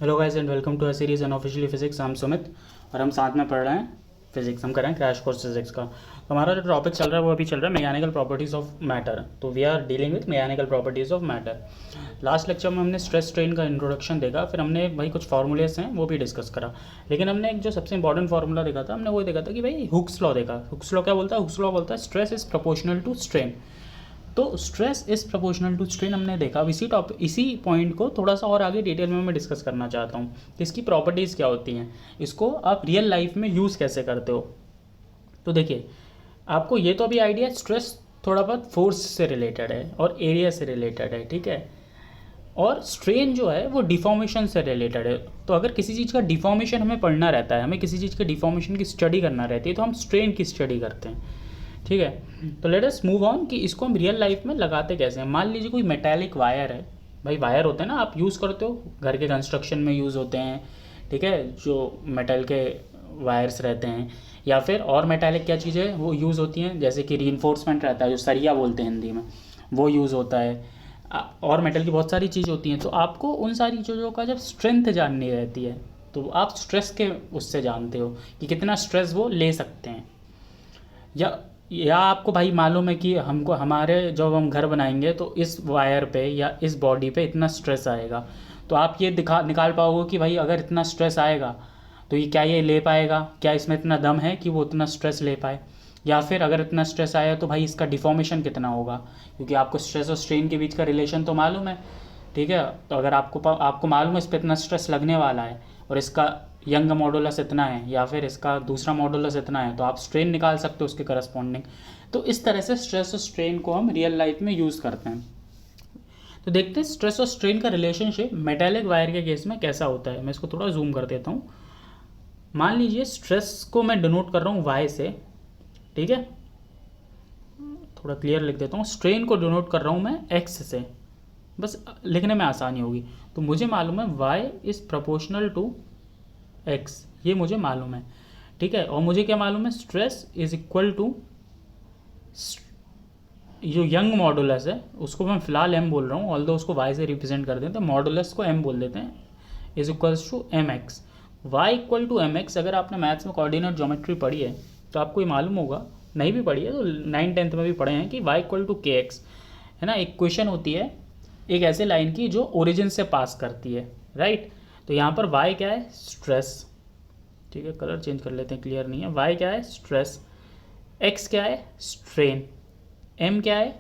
Hello guys and welcome to a series unofficially physics. हम सुमित और हम साथ में पढ़ रहे हैं फिजिक्स। हम कर रहे हैं क्रैश कोर्स फिजिक्स का। तो हमारा जो टॉपिक चल रहा है वो अभी चल रहा है मैकेनिकल प्रॉपर्टीज़ ऑफ मैटर। तो we are dealing with mechanical properties of matter. Last lecture में हमने स्ट्रेस स्ट्रेन का इंट्रोडक्शन देखा, फिर हमने भाई कुछ फार्मूलेस हैं वो भी डिस्कस करा। लेकिन हमने एक जो सबसे इंपॉर्टेंट फार्मूला देखा था, हमने वो देखा था कि भाई हुक्स लॉ देखा। हुक्स लॉ क्या बोलता है? हुक्स लॉ बोलता है stress is proportional to strain. तो stress is proportional to strain हमने देखा। अब इसी पॉइंट को थोड़ा सा और आगे डिटेल में मैं डिस्कस करना चाहता हूँ कि इसकी प्रॉपर्टीज़ क्या होती हैं, इसको आप रियल लाइफ में यूज़ कैसे करते हो। तो देखिए, आपको ये तो अभी आइडिया, स्ट्रेस थोड़ा बहुत फोर्स से रिलेटेड है और एरिया से रिलेटेड है, ठीक है। और स्ट्रेन जो है वो डिफॉर्मेशन से रिलेटेड है। तो अगर किसी चीज़ का डिफॉर्मेशन हमें पढ़ना रहता है, हमें किसी चीज़ के डिफॉर्मेशन की स्टडी करना रहती है, तो हम स्ट्रेन की स्टडी करते हैं, ठीक है। तो लेट अस मूव ऑन कि इसको हम रियल लाइफ में लगाते कैसे हैं। मान लीजिए कोई मेटालिक वायर है। भाई वायर होते हैं ना, आप यूज़ करते हो, घर के कंस्ट्रक्शन में यूज़ होते हैं, ठीक है, जो मेटल के वायर्स रहते हैं। या फिर और मेटालिक क्या चीज़ें वो यूज़ होती हैं, जैसे कि रीइंफोर्समेंट रहता है, जो सरिया बोलते हैं हिंदी में, वो यूज़ होता है। और मेटल की बहुत सारी चीज़ होती हैं। तो आपको उन सारी चीज़ों का जब स्ट्रेंथ जाननी रहती है, तो आप स्ट्रेस के उससे जानते हो कि कितना स्ट्रेस वो ले सकते हैं। या आपको भाई मालूम है कि हमको हमारे जब हम घर बनाएंगे तो इस वायर पे या इस बॉडी पे इतना स्ट्रेस आएगा। तो आप ये दिखा निकाल पाओगे कि भाई अगर इतना स्ट्रेस आएगा तो ये क्या ये ले पाएगा, क्या इसमें इतना दम है कि वो उतना स्ट्रेस ले पाए। या फिर अगर इतना स्ट्रेस आया तो भाई इसका डिफॉर्मेशन कितना होगा, क्योंकि आपको स्ट्रेस और स्ट्रेन के बीच का रिलेशन तो मालूम है, ठीक है। तो अगर आपको मालूम है इस पर इतना स्ट्रेस लगने वाला है और इसका यंग मॉडुलस इतना है या फिर इसका दूसरा मॉडुलस इतना है, तो आप स्ट्रेन निकाल सकते हो उसके करस्पॉन्डिंग। तो इस तरह से स्ट्रेस और स्ट्रेन को हम रियल लाइफ में यूज़ करते हैं। तो देखते हैं स्ट्रेस और स्ट्रेन का रिलेशनशिप मेटालिक वायर के केस में कैसा होता है। मैं इसको थोड़ा जूम कर देता हूँ। मान लीजिए स्ट्रेस को मैं डिनोट कर रहा हूँ वाई से, ठीक है। थोड़ा क्लियर लिख देता हूँ। स्ट्रेन को डिनोट कर रहा हूँ मैं एक्स से, बस लिखने में आसानी होगी। तो मुझे मालूम है y is proportional to x, ये मुझे मालूम है, ठीक है। और मुझे क्या मालूम है, स्ट्रेस इज इक्वल टू जो यंग मॉडुलस है उसको मैं फिलहाल m बोल रहा हूँ, ऑल्दो उसको y से रिप्रेजेंट कर देते हैं, मॉडुलस को m बोल देते हैं, is equals to M X. Y equal to M X. अगर आपने मैथ्स में कोऑर्डिनेट ज्योमेट्री पढ़ी है तो आपको ये मालूम होगा, नहीं भी पढ़ी है तो 9th-10th में भी पढ़े हैं कि y equal to K x, है ना। एक क्वेश्चन होती है एक ऐसे लाइन की जो ओरिजिन से पास करती है, राइट। तो यहाँ पर y क्या है, स्ट्रेस, ठीक है। कलर चेंज कर लेते हैं, क्लियर नहीं है। y क्या है, स्ट्रेस। x क्या है, स्ट्रेन। m क्या है,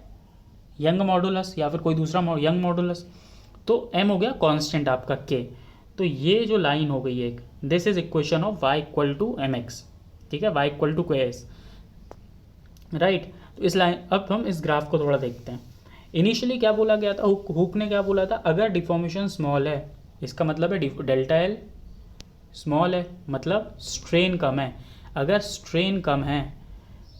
यंग मॉडुलस या फिर कोई दूसरा यंग मॉडुलस। तो m हो गया कांस्टेंट आपका k। तो ये जो लाइन हो गई एक, this is equation of y equal to M X, ठीक है, y equal to K S, right. तो इस लाइन, अब हम इस ग्राफ को थोड़ा देखते हैं। इनिशियली क्या बोला गया था, हुक ने क्या बोला था, अगर डिफॉर्मेशन स्मॉल है इसका मतलब है डेल्टा एल स्मॉल है, मतलब स्ट्रेन कम है। अगर स्ट्रेन कम है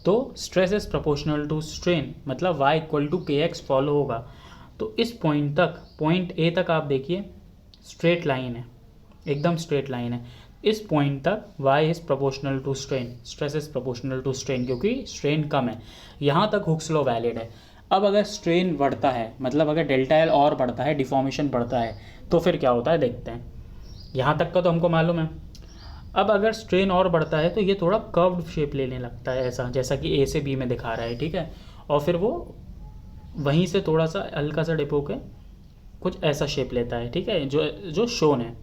तो stress is proportional to strain, मतलब y equal to K X follow होगा। तो इस पॉइंट तक, पॉइंट ए तक आप देखिए स्ट्रेट लाइन है, एकदम स्ट्रेट लाइन है। इस पॉइंट तक y is proportional to strain, stress is proportional to strain, क्योंकि स्ट्रेन कम है। यहाँ तक हुक्स लॉ वैलिड है। अब अगर स्ट्रेन बढ़ता है, मतलब अगर डेल्टा एल और बढ़ता है, डिफॉर्मेशन बढ़ता है, तो फिर क्या होता है देखते हैं। यहाँ तक का तो हमको मालूम है। अब अगर स्ट्रेन और बढ़ता है तो ये थोड़ा कर्व्ड शेप लेने लगता है, ऐसा जैसा कि ए से बी में दिखा रहा है, ठीक है। और फिर वो वहीं से थोड़ा सा हल्का सा डिप होके कुछ ऐसा शेप लेता है, ठीक है, जो जो शोन है।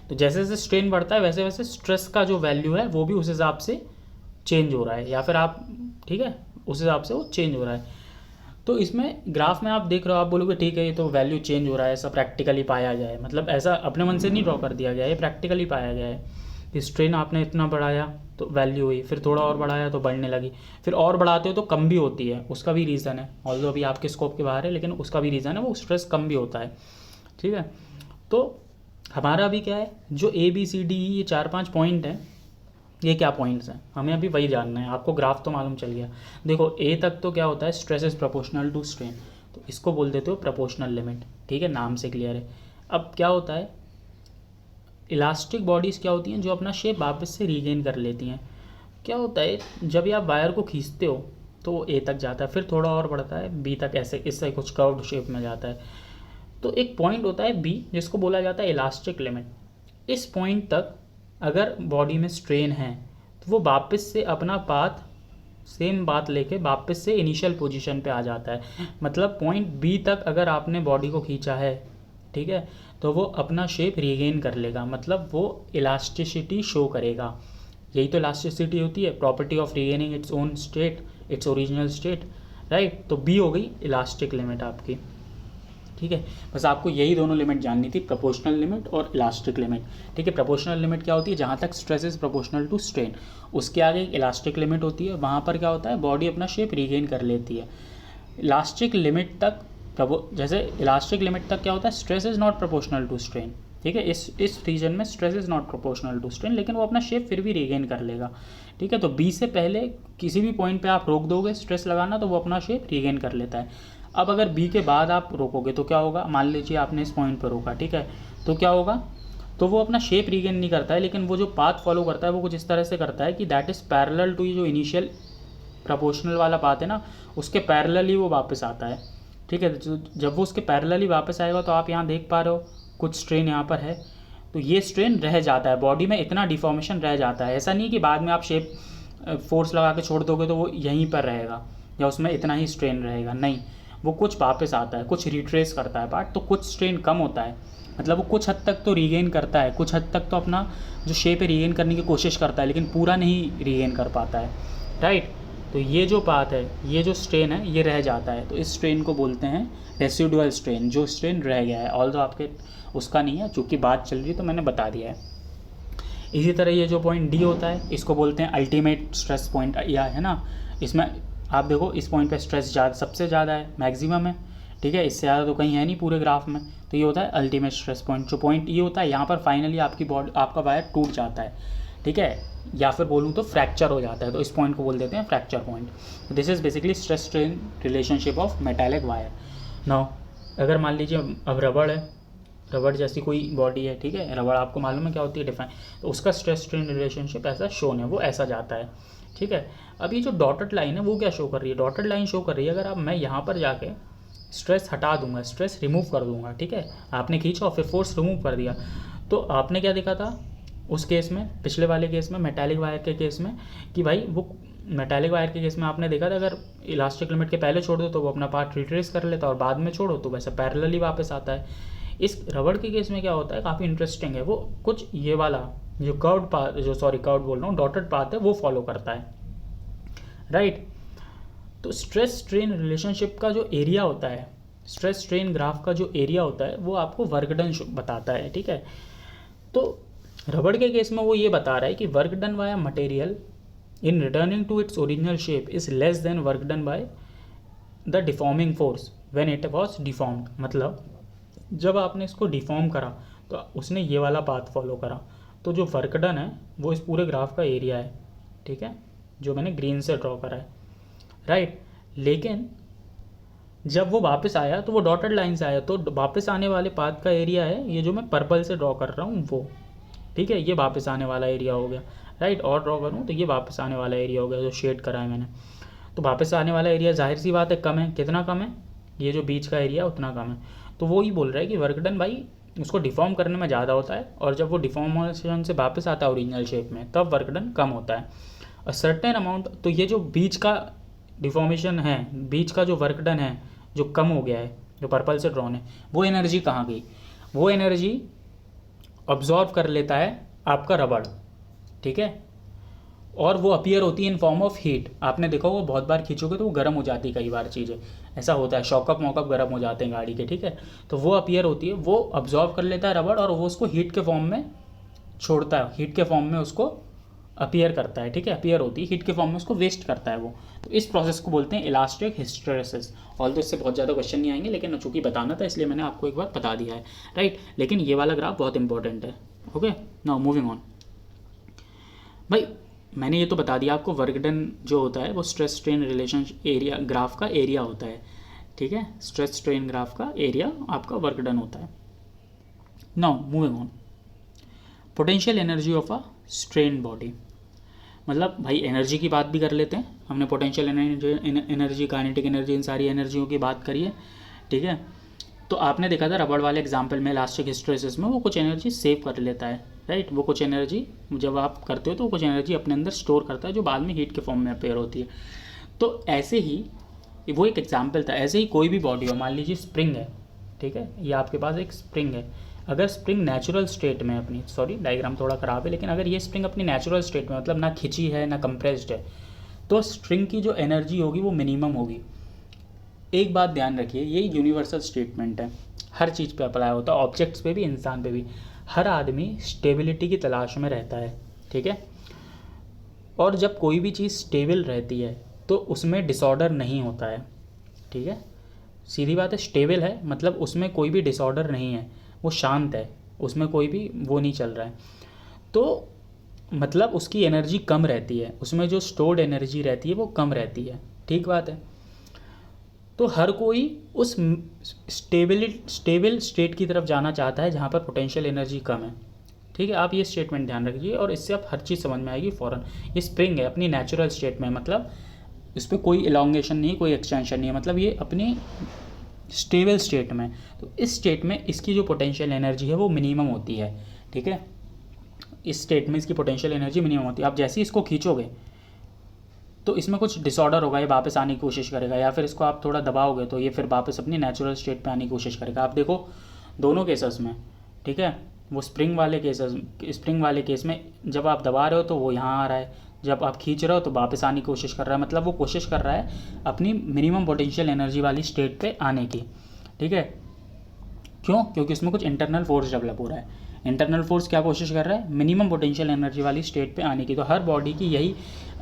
तो जैसे जैसे स्ट्रेन बढ़ता है वैसे वैसे स्ट्रेस का जो वैल्यू है वो भी उस हिसाब से चेंज हो रहा है, या फिर आप, ठीक है, उस हिसाब से वो चेंज हो रहा है। तो इसमें ग्राफ में आप देख रहे हो, आप बोलोगे ठीक है ये तो वैल्यू चेंज हो रहा है, ऐसा प्रैक्टिकली पाया गया है, मतलब ऐसा अपने मन से नहीं ड्रॉ कर दिया गया है, ये प्रैक्टिकली पाया गया है कि स्ट्रेन आपने इतना बढ़ाया तो वैल्यू हुई, फिर थोड़ा और बढ़ाया तो बढ़ने लगी, फिर और बढ़ाते हो तो कम भी होती है। उसका भी रीज़न है, ऑल्दो अभी आपके स्कोप के बाहर है, लेकिन उसका भी रीज़न है, वो स्ट्रेस कम भी होता है, ठीक है। तो हमारा अभी क्या है, जो ए बी सी डी ये 4-5 पॉइंट हैं, ये क्या पॉइंट्स हैं, हमें अभी वही जानना है। आपको ग्राफ तो मालूम चल गया। देखो ए तक तो क्या होता है, stress is proportional to strain, तो इसको बोल देते हो प्रोपोर्शनल लिमिट, ठीक है, नाम से क्लियर है। अब क्या होता है, इलास्टिक बॉडीज़ क्या होती हैं जो अपना शेप वापस से रीगेन कर लेती हैं। क्या होता है, जब भी आप वायर को खींचते हो तो ए तक जाता है, फिर थोड़ा और बढ़ता है बी तक, ऐसे इससे कुछ कर्व्ड शेप में जाता है। तो एक पॉइंट होता है बी जिसको बोला जाता है इलास्टिक लिमिट। इस पॉइंट तक अगर बॉडी में स्ट्रेन है तो वो वापस से अपना पाथ सेम बात लेके वापस से इनिशियल पोजीशन पे आ जाता है। मतलब पॉइंट बी तक अगर आपने बॉडी को खींचा है, ठीक है, तो वो अपना शेप रीगेन कर लेगा, मतलब वो इलास्टिसिटी शो करेगा। यही तो इलास्टिसिटी होती है, property of regaining its own state, its original state, right. तो बी हो गई इलास्टिक लिमिट आपकी, ठीक है। बस आपको यही दोनों लिमिट जाननी थी, प्रोपोर्शनल लिमिट और इलास्टिक लिमिट, ठीक है। प्रोपोर्शनल लिमिट क्या होती है, जहाँ तक stress is proportional to strain. उसके आगे एक इलास्टिक लिमिट होती है, वहाँ पर क्या होता है, बॉडी अपना शेप रीगेन कर लेती है। इलास्टिक लिमिट तक जैसे इलास्टिक लिमिट तक क्या होता है, stress is not proportional to strain, ठीक है। इस रीजन में stress is not proportional to strain, लेकिन वो अपना शेप फिर भी रीगेन कर लेगा, ठीक है। तो बी से पहले किसी भी पॉइंट पे आप रोक दोगे स्ट्रेस लगाना तो वो अपना शेप रीगेन कर लेता है। अब अगर बी के बाद आप रोकोगे तो क्या होगा, मान लीजिए आपने इस पॉइंट पर रोका, ठीक है, तो क्या होगा, तो वो अपना शेप रीगेन नहीं करता है, लेकिन वो जो पाथ फॉलो करता है वो कुछ इस तरह से करता है कि दैट इज़ पैरेलल टू जो इनिशियल प्रोपोर्शनल वाला पाथ है ना, उसके पैरेलल ही वो वापस आता है, ठीक है। जब वो उसके पैरेलल ही वापस आएगा तो आप यहाँ देख पा रहे हो कुछ स्ट्रेन यहाँ पर है, तो ये स्ट्रेन रह जाता है, बॉडी में इतना डिफॉर्मेशन रह जाता है। ऐसा नहीं कि बाद में आप शेप फोर्स लगा के छोड़ दोगे तो वो यहीं पर रहेगा या उसमें इतना ही स्ट्रेन रहेगा, नहीं, वो कुछ वापस आता है, कुछ रिट्रेस करता है पार्ट, तो कुछ स्ट्रेन कम होता है, मतलब वो कुछ हद तक तो रीगेन करता है, कुछ हद तक तो अपना जो शेप है रीगेन करने की कोशिश करता है, लेकिन पूरा नहीं रीगेन कर पाता है, राइट। तो ये जो पाथ है, ये जो स्ट्रेन है, ये रह जाता है, तो इस स्ट्रेन को बोलते हैं रेसिडुअल स्ट्रेन, जो स्ट्रेन रह गया है, ऑल्दो आपके उसका नहीं है, चूँकि बात चल रही है तो मैंने बता दिया है। इसी तरह ये जो पॉइंट डी होता है, इसको बोलते हैं अल्टीमेट स्ट्रेस पॉइंट, या है ना, इसमें आप देखो इस पॉइंट पे स्ट्रेस सबसे ज़्यादा है, मैक्सिमम है, ठीक है, इससे ज़्यादा तो कहीं है नहीं पूरे ग्राफ में, तो ये होता है अल्टीमेट स्ट्रेस पॉइंट। जो पॉइंट ये होता है, यहाँ पर फाइनली आपकी बॉडी, आपका वायर टूट जाता है, ठीक है, या फिर बोलूँ तो फ्रैक्चर हो जाता है, तो इस पॉइंट को बोल देते हैं fracture point. This is basically stress strain relationship of metallic wire. Now अगर मान लीजिए अब रबड़ है, रबड़ जैसी कोई बॉडी है, ठीक है, रबड़ आपको मालूम है क्या होती है, डिफाइन, तो उसका स्ट्रेस स्ट्रेन रिलेशनशिप ऐसा शोन है, वो ऐसा जाता है, ठीक है। अब ये जो डॉटेड लाइन है वो क्या शो कर रही है, डॉटेड लाइन शो कर रही है अगर आप, मैं यहाँ पर जाके स्ट्रेस हटा दूंगा, स्ट्रेस रिमूव कर दूंगा, ठीक है, आपने खींचा और फिर फोर्स रिमूव कर दिया, तो आपने क्या देखा था उस केस में, पिछले वाले केस में, मेटालिक वायर के केस में, कि भाई वो मेटालिक वायर के केस में आपने देखा था अगर इलास्टिक लिमिट के पहले छोड़ दो तो वो अपना पार्ट रिट्रेस कर लेता है, और बाद में छोड़ो तो वैसे पैरेलली वापस आता है। इस रबड़ के केस में क्या होता है, काफ़ी इंटरेस्टिंग है, वो कुछ ये वाला जो कर्व्ड पाथ, जो सॉरी कर्व्ड बोल रहा हूँ, डॉटेड पाथ है, वो फॉलो करता है, राइट। तो स्ट्रेस स्ट्रेन रिलेशनशिप का जो एरिया होता है, स्ट्रेस स्ट्रेन ग्राफ का जो एरिया होता है वो आपको वर्क डन बताता है, ठीक है। तो रबड़ के केस में वो ये बता रहा है कि work done by material in returning to its original shape is less than work done by the deforming force when it was deformed. मतलब जब आपने इसको डिफॉर्म करा तो उसने ये वाला पाथ फॉलो करा, तो जो वर्क डन है वो इस पूरे ग्राफ का एरिया है, ठीक है, जो मैंने ग्रीन से ड्रॉ करा है, राइट। लेकिन जब वो वापस आया तो वो डॉटेड लाइन से आया, तो वापस आने वाले पाथ का एरिया है ये जो मैं पर्पल से ड्रॉ कर रहा हूँ वो, ठीक है, ये वापस आने वाला एरिया हो गया, राइट। और ड्रॉ करूँ तो ये वापस आने वाला एरिया हो गया जो शेड करा है मैंने। तो वापस आने वाला एरिया जाहिर सी बात है कम है, कितना कम है, ये जो बीच का एरिया उतना कम है, तो वो ही बोल रहा है कि वर्क डन भाई उसको डिफॉर्म करने में ज़्यादा होता है, और जब वो डिफॉर्मेशन से वापस आता है ओरिजिनल शेप में तब वर्क डन कम होता है अ सर्टेन अमाउंट। तो ये जो बीच का डिफॉर्मेशन है, बीच का जो वर्क डन है जो कम हो गया है, जो पर्पल से ड्रॉन है, वो एनर्जी कहाँ गई, वो एनर्जी ऑब्जॉर्व कर लेता है आपका रबड़, ठीक है, और वो अपीयर होती है इन फॉर्म ऑफ हीट। आपने देखा वो बहुत बार खींचोगे तो वो गर्म हो जाती है, कई बार चीज़ें ऐसा होता है, शॉकअप मॉकअप गर्म हो जाते हैं गाड़ी के, ठीक है, तो वो अपीयर होती है, वो ऑब्जॉर्व कर लेता है रबड़ और वो उसको हीट के फॉर्म में छोड़ता है, हीट के फॉर्म में उसको अपीयर करता है, ठीक है, अपीयर होती है हीट के फॉर्म में, उसको वेस्ट करता है वो। तो इस प्रोसेस को बोलते हैं इलास्टिक हिस्टेरेसिस। ऑल्दो इससे बहुत ज़्यादा क्वेश्चन नहीं आएंगे, लेकिन चूँकि बताना था इसलिए मैंने आपको एक बार बता दिया है, राइट। लेकिन ये वाला ग्राफ बहुत इंपॉर्टेंट है, ओके। Now moving on. भाई मैंने ये तो बता दिया आपको, वर्क डन जो होता है वो stress strain relationship area graph का एरिया होता है, ठीक है, स्ट्रेस स्ट्रेन ग्राफ का एरिया आपका वर्क डन होता है। Now moving on, potential energy of a strain body. मतलब भाई एनर्जी की बात भी कर लेते हैं, हमने पोटेंशियल एनर्जी, काइनेटिक एनर्जी, इन सारी एनर्जियों की बात करी है, ठीक है। तो आपने देखा था रबड़ वाले एग्जाम्पल में इलास्टिक हिस्टैरिसीस में वो कुछ एनर्जी सेव कर लेता है, राइट। वो कुछ एनर्जी जब आप करते हो तो वो कुछ एनर्जी अपने अंदर स्टोर करता है जो बाद में हीट के फॉर्म में अपेयर होती है। तो ऐसे ही वो एक एग्जाम्पल था, ऐसे ही कोई भी बॉडी हो, मान लीजिए स्प्रिंग है, ठीक है, ये आपके पास एक स्प्रिंग है। अगर स्प्रिंग नेचुरल स्टेट में अपनी, सॉरी डायग्राम थोड़ा ख़राब है, लेकिन अगर ये स्प्रिंग अपनी नेचुरल स्टेट में, मतलब ना खिंची है ना कंप्रेस्ड है, तो स्प्रिंग की जो एनर्जी होगी वो मिनिमम होगी। एक बात ध्यान रखिए, ये यूनिवर्सल स्टेटमेंट है, हर चीज़ पे अप्लाई होता है, ऑब्जेक्ट्स पे भी, इंसान पे भी। हर आदमी स्टेबिलिटी की तलाश में रहता है, ठीक है। और जब कोई भी चीज़ स्टेबल रहती है तो उसमें डिसऑर्डर नहीं होता है, ठीक है। सीधी बात है, स्टेबल है मतलब उसमें कोई भी डिसऑर्डर नहीं है, वो शांत है, उसमें कोई भी वो नहीं चल रहा है। तो मतलब उसकी एनर्जी कम रहती है, उसमें जो स्टोर्ड एनर्जी रहती है वो कम रहती है, ठीक बात है। तो हर कोई उस स्टेबल स्टेट की तरफ जाना चाहता है जहाँ पर पोटेंशियल एनर्जी कम है, ठीक है। आप ये स्टेटमेंट ध्यान रखिए और इससे आप हर चीज़ समझ में आएगी फ़ौरन। ये स्प्रिंग है अपनी नेचुरल स्टेट में, मतलब इस पर कोई इलॉन्गेशन नहीं, कोई एक्सटेंशन नहीं है, मतलब ये अपनी स्टेबल स्टेट में। तो इस स्टेट में इसकी जो पोटेंशियल एनर्जी है वो मिनिमम होती है, ठीक है। इस स्टेट में इसकी पोटेंशियल एनर्जी मिनिमम होती है। आप जैसे ही इसको खींचोगे तो इसमें कुछ डिसऑर्डर होगा, ये वापस आने की कोशिश करेगा, या फिर इसको आप थोड़ा दबाओगे तो ये फिर वापस अपनी नेचुरल स्टेट पे आने की कोशिश करेगा। आप देखो दोनों केसेस में, ठीक है, वो स्प्रिंग वाले केस में जब आप दबा रहे हो तो वो यहाँ आ रहा है, जब आप खींच रहे हो तो वापस आने की कोशिश कर रहा है, मतलब वो कोशिश कर रहा है अपनी मिनिमम पोटेंशियल एनर्जी वाली स्टेट पे आने की, ठीक है। क्यों? क्योंकि उसमें कुछ इंटरनल फोर्स डेवलप हो रहा है। इंटरनल फोर्स क्या कोशिश कर रहा है? मिनिमम पोटेंशियल एनर्जी वाली स्टेट पे आने की। तो हर बॉडी की यही,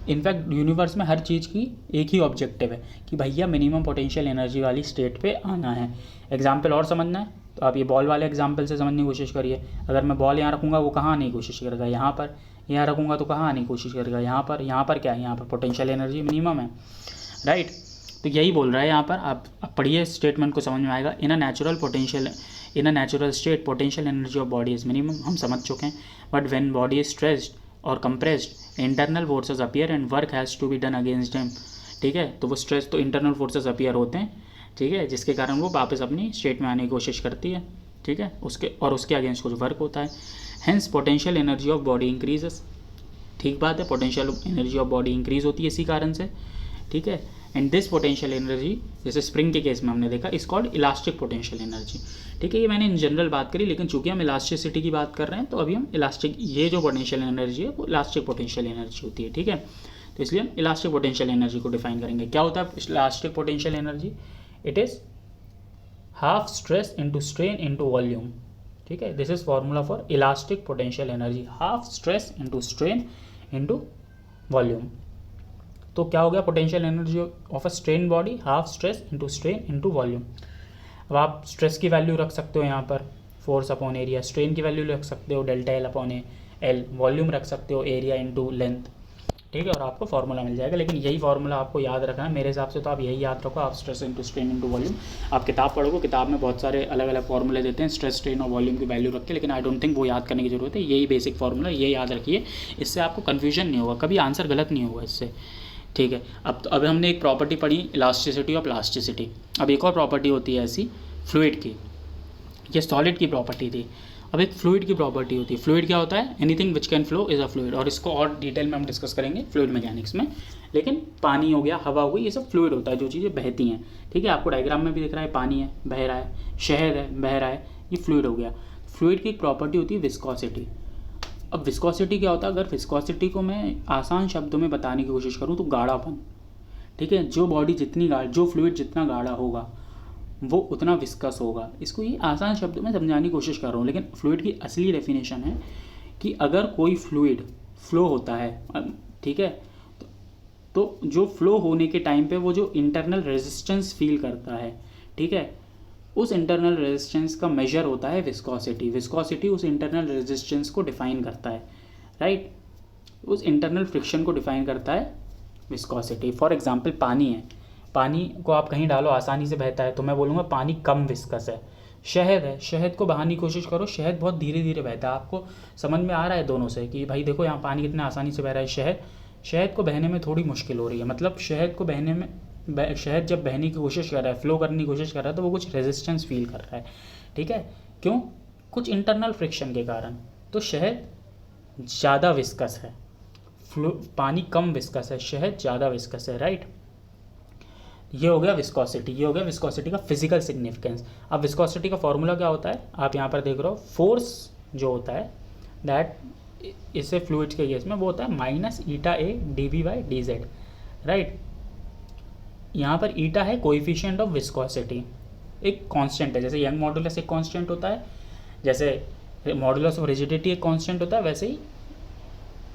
इनफैक्ट यूनिवर्स में हर चीज़ की एक ही ऑब्जेक्टिव है कि भैया मिनिमम पोटेंशियल एनर्जी वाली स्टेट पे आना है। एग्जाम्पल और समझना है तो आप ये बॉल वाले एग्जाम्पल से समझने की कोशिश करिए। अगर मैं बॉल यहाँ रखूँगा वो कहाँ आने की कोशिश करेगा? यहाँ पर। यहाँ रखूँगा तो कहाँ आने की कोशिश करेगा? यहाँ पर। यहाँ पर क्या है? यहाँ पर पोटेंशियल एनर्जी मिनिमम है, राइट। तो यही बोल रहा है यहाँ पर, आप पढ़िए स्टेटमेंट को समझ में आएगा। In a natural state potential energy of body is minimum, हम समझ चुके हैं। But when body is stressed और compressed internal forces appear and work has to be done against him, ठीक है। तो वो स्ट्रेस तो इंटरनल फोर्सेस अपीयर होते हैं, ठीक है, जिसके कारण वो वापस अपनी स्टेट में आने की कोशिश करती है, ठीक है, उसके अगेंस्ट कुछ वर्क होता है। Hence potential energy of body increases, ठीक बात है, potential energy of body increase होती है इसी कारण से, ठीक है। एंड दिस पोटेंशियल एनर्जी, जैसे स्प्रिंग के केस में हमने देखा, is called elastic potential energy, ठीक है। ये मैंने इन जनरल बात करी, लेकिन चूंकि हम इलास्टिसिटी की बात कर रहे हैं तो अभी हम इलास्टिक, ये जो पोटेंशियल एनर्जी है वो इलास्टिक पोटेंशियल एनर्जी होती है, ठीक है। तो इसलिए हम इलास्टिक पोटेंशियल एनर्जी को डिफाइन करेंगे। क्या होता है elastic potential energy? It is half stress into strain into volume, ठीक है। This is formula for elastic potential energy, half stress into strain into volume. तो क्या हो गया? Potential energy of a strain body, half stress into strain into volume. अब आप stress की value रख सकते हो यहाँ पर फोर्स अपॉन एरिया, स्ट्रेन की वैल्यू रख सकते हो delta L upon L, volume रख सकते हो एरिया इंटू लेंथ, ठीक है, और आपको फार्मूला मिल जाएगा। लेकिन यही फार्मूला आपको याद रखना है मेरे हिसाब से, तो आप यही याद रखो, आप stress into strain into volume. आप किताब पढ़ोगे, किताब में बहुत सारे अलग अलग फार्मूले देते हैं स्ट्रेस, स्ट्रेन और वॉल्यूम की वैल्यू रख के, लेकिन आई डोंट थिंक वो याद करने की जरूरत है। यही बेसिक फार्मूला, ये याद रखिए, इससे आपको कन्फ्यूजन नहीं होगा, कभी आंसर गलत नहीं होगा इससे, ठीक है। अब हमने एक प्रॉपर्टी पढ़ी इलास्टिसिटी और प्लास्टिसिटी। अब एक और प्रॉपर्टी होती है ऐसी फ्लूइड की, ये सॉलिड की प्रॉपर्टी थी। अब एक फ्लूइड की प्रॉपर्टी होती है। फ्लूइड क्या होता है? Anything which can flow is a fluid, और इसको और डिटेल में हम डिस्कस करेंगे फ्लूइड मैकेनिक्स में। लेकिन पानी हो गया, हवा हो गई, ये सब फ्लूइड होता है, जो चीज़ें बहती हैं, ठीक है। आपको डायग्राम में भी दिख रहा है, पानी है बह रहा है, शहद है बह रहा है, ये फ्लूइड हो गया। फ्लूइड की एक प्रॉपर्टी होती है विस्कोसिटी। अब विस्कोसिटी क्या होता है? अगर विस्कोसिटी को मैं आसान शब्दों में बताने की कोशिश करूँ तो गाढ़ापन, ठीक है। जो बॉडी जितनी जो फ्लूइड जितना गाढ़ा होगा वो उतना विस्कस होगा। इसको ये आसान शब्दों में समझाने की कोशिश कर रहा हूँ, लेकिन फ्लूइड की असली डेफिनेशन है कि अगर कोई फ्लूइड फ्लो होता है, ठीक है, तो जो फ्लो होने के टाइम पे वो जो इंटरनल रेजिस्टेंस फील करता है, ठीक है, उस इंटरनल रेजिस्टेंस का मेजर होता है विस्कोसिटी। विस्कोसिटी उस इंटरनल रेजिस्टेंस को डिफाइन करता है, राइट, उस इंटरनल फ्रिक्शन को डिफाइन करता है विस्कोसिटी। फॉर एग्जांपल पानी है, पानी को आप कहीं डालो आसानी से बहता है, तो मैं बोलूँगा पानी कम विस्कस है। शहद है, शहद को बहाने की कोशिश करो, शहद बहुत धीरे धीरे बहता है। आपको समझ में आ रहा है दोनों से कि भाई देखो यहाँ पानी कितना आसानी से बह रहा है, शहद को बहने में थोड़ी मुश्किल हो रही है, मतलब शहद को बहने में शहद जब बहने की कोशिश कर रहा है, फ्लो करने की कोशिश कर रहा है, तो वो कुछ रेजिस्टेंस फील कर रहा है, ठीक है। क्यों? कुछ इंटरनल फ्रिक्शन के कारण। तो शहद ज़्यादा विस्कस है, पानी कम विस्कस है, शहद ज़्यादा विस्कस है, राइट। ये हो गया विस्कोसिटी, ये हो गया विस्कोसिटी का फिजिकल सिग्निफिकेंस। अब विस्कोसिटी का फॉर्मूला क्या होता है, आप यहाँ पर देख रहे हो, फोर्स जो होता है दैट इससे फ्लूइड्स के केस में वो होता है minus eta A D V by D Z, right. यहाँ पर ईटा है कोएफिशिएंट ऑफ विस्कोसिटी, एक कांस्टेंट है, जैसे यंग मॉडुलस एक कांस्टेंट होता है, जैसे मॉडुलस ऑफ रिजिडिटी एक कांस्टेंट होता है, वैसे ही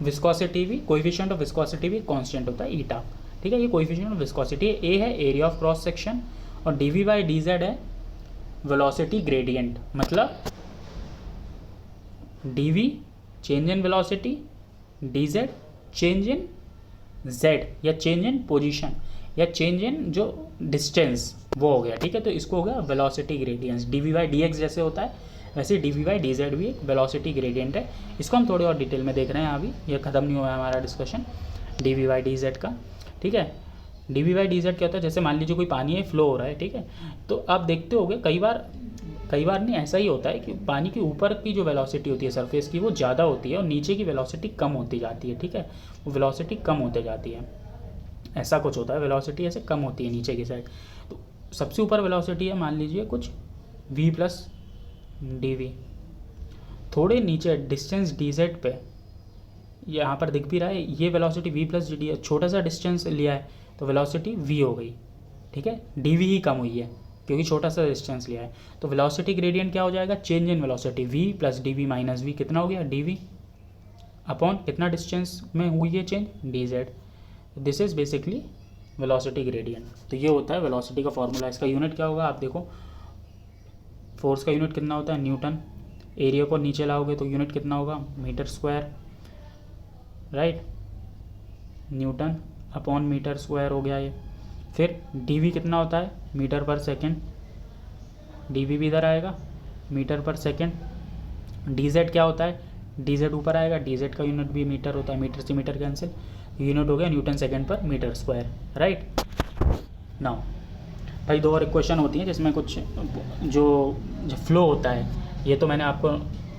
विस्कोसिटी भी, कोएफिशिएंट ऑफ विस्कोसिटी भी कांस्टेंट होता है ईटा, ठीक है। ये कोएफिशिएंट ऑफ विस्कोसिटी है, ए है एरिया ऑफ क्रॉस सेक्शन, और D V by D Z है वेलोसिटी ग्रेडियंट, मतलब D V change in velocity, D Z change in Z या चेंज इन पोजीशन या चेंज इन जो डिस्टेंस वो हो गया, ठीक है। तो इसको हो गया velocity gradients, D V by D X जैसे होता है वैसे D V by D Z भी एक वेलोसिटी ग्रेडियंट है। इसको हम थोड़ी और डिटेल में देख रहे हैं, अभी ये ख़त्म नहीं हुआ है हमारा discussion D V by D Z का, ठीक है। D V by D Z क्या होता है, जैसे मान लीजिए कोई पानी है, फ्लो हो रहा है, ठीक है। तो आप देखते होगे कई बार नहीं ऐसा ही होता है कि पानी के ऊपर की जो वेलोसिटी होती है सरफेस की वो ज़्यादा होती है और नीचे की वेलोसिटी कम होती जाती है, ठीक है। वो वेलोसिटी कम होते जाती है, ऐसा कुछ होता है, वेलोसिटी ऐसे कम होती है नीचे की साइड। तो सबसे ऊपर वेलोसिटी है मान लीजिए कुछ v प्लस डी वी, थोड़े नीचे डिस्टेंस डी जेड पे यहाँ पर दिख भी रहा है ये वेलोसिटी v प्लस डी है, छोटा सा डिस्टेंस लिया है तो वेलोसिटी v हो गई, ठीक है। डी वी ही कम हुई है क्योंकि छोटा सा डिस्टेंस लिया है। तो वेलोसिटी ग्रेडियंट क्या हो जाएगा, change in velocity v plus D V minus V, कितना हो गया डी वी अपॉन कितना डिस्टेंस में हुई है change, D Z. This is basically velocity gradient. तो ये होता है वेलोसिटी का फॉर्मूला। इसका यूनिट क्या होगा, आप देखो, फोर्स का यूनिट कितना होता है, न्यूटन। एरिया को नीचे लाओगे तो यूनिट कितना होगा, metre square, right, newton upon metre square हो गया ये। फिर डीवी कितना होता है, मीटर पर सेकेंड, डीवी भी इधर आएगा, मीटर पर सेकेंड। डीजेड क्या होता है, डीजेड ऊपर आएगा, डीजेड का यूनिट भी मीटर होता है, मीटर से मीटर कैंसिल, यूनिट हो गया न्यूटन सेकेंड पर मीटर स्क्वायर, राइट। नाउ भाई दो और इक्वेशन होती हैं जिसमें कुछ जो फ्लो होता है, ये तो मैंने आपको,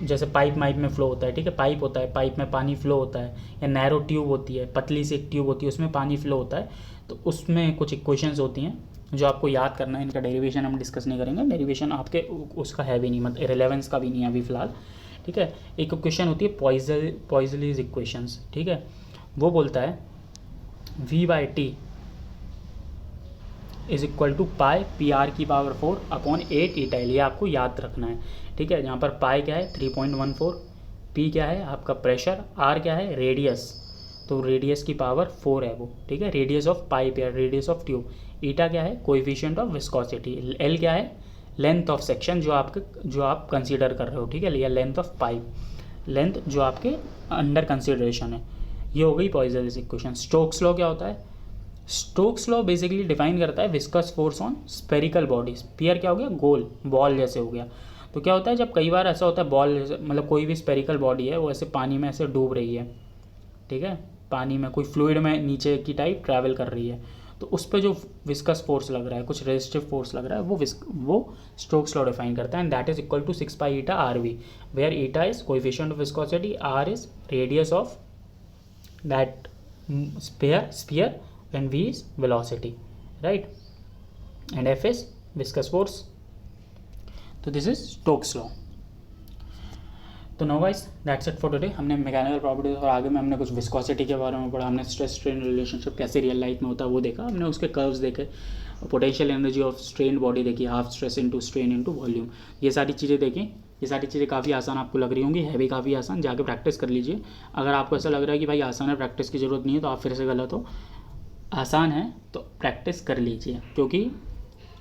जैसे पाइप में फ्लो होता है, ठीक है, पाइप होता है, पाइप में पानी फ्लो होता है, या नैरो ट्यूब होती है, पतली सी एक ट्यूब होती है उसमें पानी फ्लो होता है। तो उसमें कुछ इक्वेशंस होती हैं जो आपको याद करना है, इनका डेरिवेशन हम डिस्कस नहीं करेंगे, डेरिवेशन आपके उसका है भी नहीं, मतलब रिलेवेंस का भी नहीं है अभी फ़िलहाल, ठीक है। एक इक्वेशन होती है पॉइजलीज इक्वेशंस, ठीक है। वो बोलता है v by T is equal to pi P R की पावर 4 अपॉन 8 ईटा, ये आपको याद रखना है, ठीक है। यहाँ पर पाई क्या है 3.14, पी क्या है आपका प्रेशर, आर क्या है रेडियस, तो रेडियस की पावर 4 है वो, ठीक है, रेडियस ऑफ पाइप या रेडियस ऑफ ट्यूब। ईटा क्या है कोएफिशिएंट ऑफ विस्कोसिटी, एल क्या है लेंथ ऑफ सेक्शन जो आप कंसीडर कर रहे हो, ठीक है, या लेंथ ऑफ पाइप, लेंथ जो आपके अंडर कंसिडरेशन है। ये हो गई पॉइजलीज इक्वेशन। स्टोक्स लॉ क्या होता है, स्टोक्स लॉ बेसिकली डिफाइन करता है viscous force on spherical body. Sphere क्या हो गया, गोल बॉल जैसे हो गया। तो क्या होता है जब कई बार ऐसा होता है बॉल मतलब कोई भी स्पेरिकल बॉडी है वो ऐसे पानी में ऐसे डूब रही है, ठीक है, पानी में कोई फ्लूइड में नीचे की टाइप ट्रैवल कर रही है, तो उस पर जो विस्कस फोर्स लग रहा है, कुछ रेजिस्टिव फोर्स लग रहा है, वो स्टोक्स लॉ डिफाइन करता है, and that is equal to 6 pi eta R V, where eta is coefficient of viscosity, R is radius of that sphere and v is velocity, right, and f is viscous force. तो this is Stokes law. तो now guys that's it for today. हमने mechanical properties और आगे में हमने कुछ viscosity के बारे में पढ़ा, हमने स्ट्रेस स्ट्रेन रिलेशनशिप कैसे रियल लाइफ में होता है वो देखा, हमने उसके कर्व्स देखे, potential energy of strain body देखी, half stress into strain into volume, ये सारी चीज़ें देखी। ये सारी चीज़ें काफ़ी आसान आपको लग रही होंगी, है भी काफ़ी आसान, जाके प्रैक्टिस कर लीजिए। अगर आपको ऐसा लग रहा है कि भाई आसान है प्रैक्टिस की ज़रूरत नहीं है तो आप फिर से गलत हो, आसान है तो प्रैक्टिस कर लीजिए, क्योंकि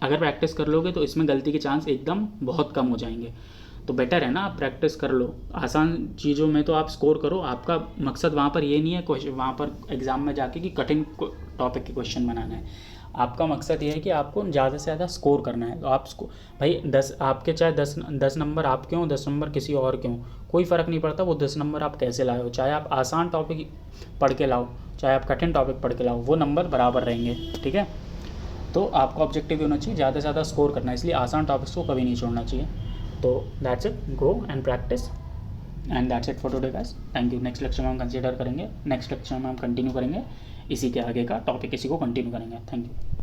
अगर प्रैक्टिस कर लोगे तो इसमें गलती के चांस एकदम बहुत कम हो जाएंगे। तो बेटर है ना आप प्रैक्टिस कर लो, आसान चीज़ों में तो आप स्कोर करो। आपका मकसद वहाँ पर ये नहीं है क्वेश्चन वहाँ पर एग्ज़ाम में जाके कि कठिन टॉपिक के क्वेश्चन बनाना है, आपका मकसद ये है कि आपको ज़्यादा से ज़्यादा स्कोर करना है। तो आप भाई 10 आपके चाहे 10 नंबर आपके हों, 10 नंबर किसी और के हों, कोई फ़र्क नहीं पड़ता वो 10 नंबर आप कैसे लाए हो। चाहे आप आसान टॉपिक पढ़ के लाओ, चाहे आप कठिन टॉपिक पढ़ के लाओ, वो नंबर बराबर रहेंगे, ठीक है। तो आपका ऑब्जेक्टिव भी होना चाहिए ज़्यादा से ज़्यादा स्कोर करना है, इसलिए आसान टॉपिक्स को कभी नहीं छोड़ना चाहिए। तो that's it, go and practice and that's it for today guys. Thank you. Next lecture में हम कंसीडर करेंगे, नेक्स्ट लेक्चर में हम कंटिन्यू करेंगे इसी के आगे का टॉपिक, इसी को कंटिन्यू करेंगे। Thank you.